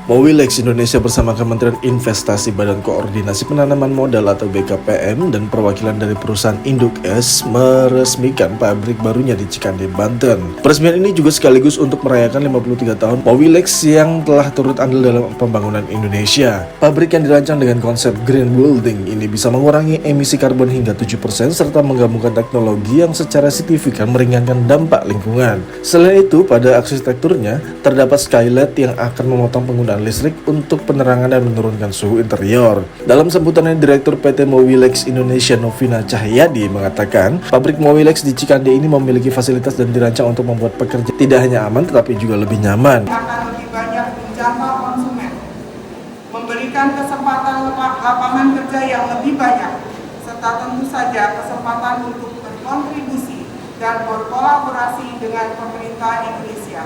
Mowilex Indonesia bersama Kementerian Investasi, Badan Koordinasi Penanaman Modal atau BKPM dan perwakilan dari perusahaan induk S meresmikan pabrik barunya di Cikande, Banten. Peresmian ini juga sekaligus untuk merayakan 53 tahun Mowilex yang telah turut andil dalam pembangunan Indonesia. Pabrik yang dirancang dengan konsep green building ini bisa mengurangi emisi karbon hingga 7% serta menggabungkan teknologi yang secara signifikan meringankan dampak lingkungan. Selain itu, pada arsitekturnya terdapat skylight yang akan memotong penggunaan listrik untuk penerangan dan menurunkan suhu interior. Dalam sambutannya, Direktur PT Mowilex Indonesia Novina Cahyadi mengatakan, pabrik Mowilex di Cikande ini memiliki fasilitas dan dirancang untuk membuat pekerja tidak hanya aman tetapi juga lebih nyaman. Akan lebih banyak menjangkau konsumen, memberikan kesempatan lapangan kerja yang lebih banyak, serta tentu saja kesempatan untuk berkontribusi dan berkolaborasi dengan pemerintah Indonesia.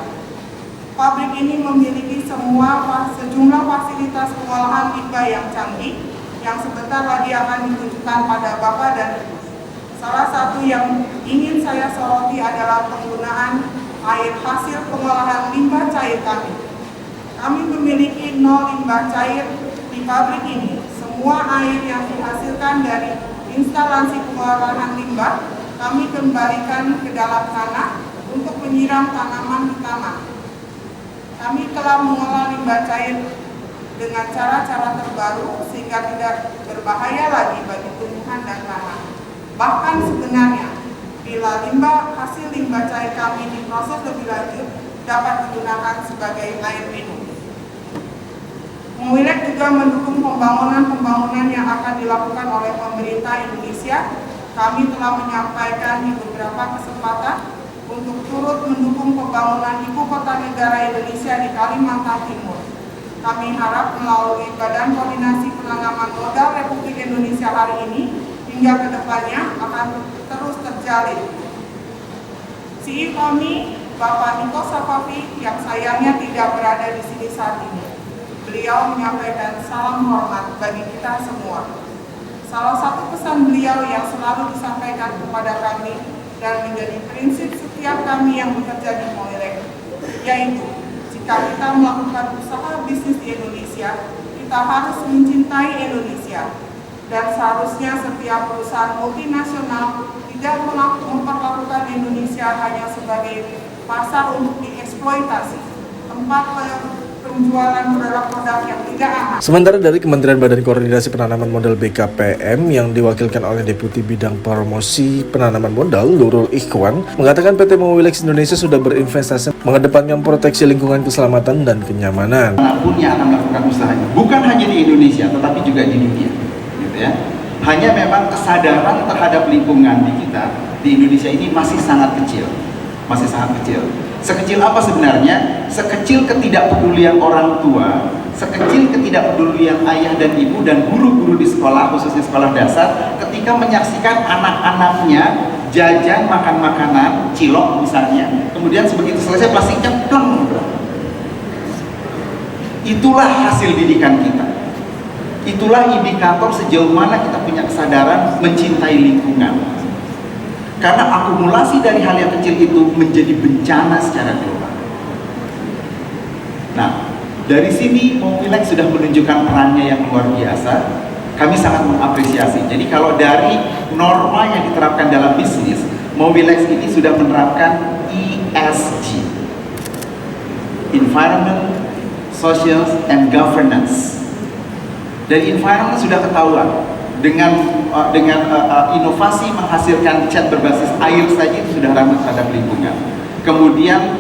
Pabrik ini memiliki sejumlah fasilitas pengolahan limbah yang canggih yang sebentar lagi akan ditunjukkan pada Bapak dan Ibu. Salah satu yang ingin saya soroti adalah penggunaan air hasil pengolahan limbah cair kami. Kami memiliki 0 limbah cair di pabrik ini. Semua air yang dihasilkan dari instalasi pengolahan limbah kami kembalikan ke dalam tanah untuk menyiram tanaman di taman. Kami telah mengolah limbah cair dengan cara-cara terbaru sehingga tidak berbahaya lagi bagi tumbuhan dan tanah. Bahkan sebenarnya, bila hasil limbah cair kami diproses lebih lanjut, dapat digunakan sebagai air minum. Mowilex juga mendukung pembangunan yang akan dilakukan oleh pemerintah Indonesia. Kami telah menyampaikan di beberapa kesempatan untuk turut mendukung pembangunan ibu kota negara Indonesia di Kalimantan Timur. Kami harap melalui Badan Koordinasi Penanaman Modal Republik Indonesia hari ini hingga ke depannya akan terus terjalin. CEO kami, Bapak Niko Safavi, yang sayangnya tidak berada di sini saat ini. Beliau menyampaikan salam hormat bagi kita semua. Salah satu pesan beliau yang selalu disampaikan kepada kami dan menjadi prinsip setiap kami yang bekerja di Mowilex, yaitu jika kita melakukan usaha bisnis di Indonesia, kita harus mencintai Indonesia, dan seharusnya setiap perusahaan multinasional tidak memperlakukan Indonesia hanya sebagai pasar untuk dieksploitasi, tempat penjualan produk-produk yang tidak aman. Sementara dari Kementerian Badan Koordinasi Penanaman Modal BKPM yang diwakilkan oleh Deputi Bidang Promosi Penanaman Modal Nurul Ikhwan mengatakan PT Mowilex Indonesia sudah berinvestasi mengedepankan proteksi lingkungan, keselamatan dan kenyamanan. Manapun yang akan melakukan usahanya, bukan hanya di Indonesia tetapi juga di dunia, gitu ya. Hanya memang kesadaran terhadap lingkungan di kita di Indonesia ini masih sangat kecil. Sekecil apa sebenarnya? Sekecil ketidakpedulian orang tua, sekecil ketidakpedulian ayah dan ibu dan guru-guru di sekolah, khususnya sekolah dasar, ketika menyaksikan anak-anaknya jajan makan makanan, cilok misalnya, kemudian begitu selesai plastiknya pleng. Itulah hasil didikan kita. Itulah indikator sejauh mana kita punya kesadaran mencintai lingkungan. Karena akumulasi dari hal yang kecil itu menjadi bencana secara global. Nah, dari sini Mowilex sudah menunjukkan perannya yang luar biasa. Kami sangat mengapresiasi. Jadi kalau dari norma yang diterapkan dalam bisnis, Mowilex ini sudah menerapkan ESG, Environment, Social, and Governance. Dari environment sudah ketahuan. Dengan inovasi menghasilkan cat berbasis air saja itu sudah ramah terhadap lingkungan. Kemudian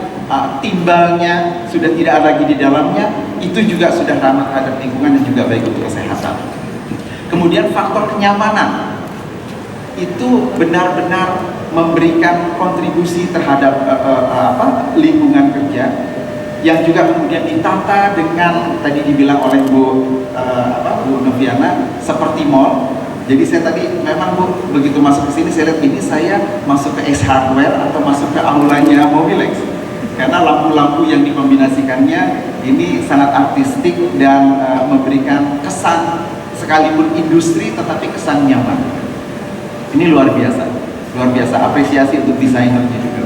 timbalnya sudah tidak ada lagi di dalamnya, itu juga sudah ramah terhadap lingkungan dan juga baik untuk kesehatan. Kemudian faktor kenyamanan itu benar-benar memberikan kontribusi terhadap lingkungan kerja yang juga kemudian ditata dengan tadi dibilang oleh Bu Noviana seperti mall. Jadi saya tadi memang Bu begitu masuk ke sini saya lihat ini saya masuk ke S Hardware atau masuk ke aulanya Mowilex karena lampu-lampu yang dikombinasikannya ini sangat artistik dan memberikan kesan sekalipun industri tetapi kesan nyaman. Ini luar biasa apresiasi untuk desainernya juga.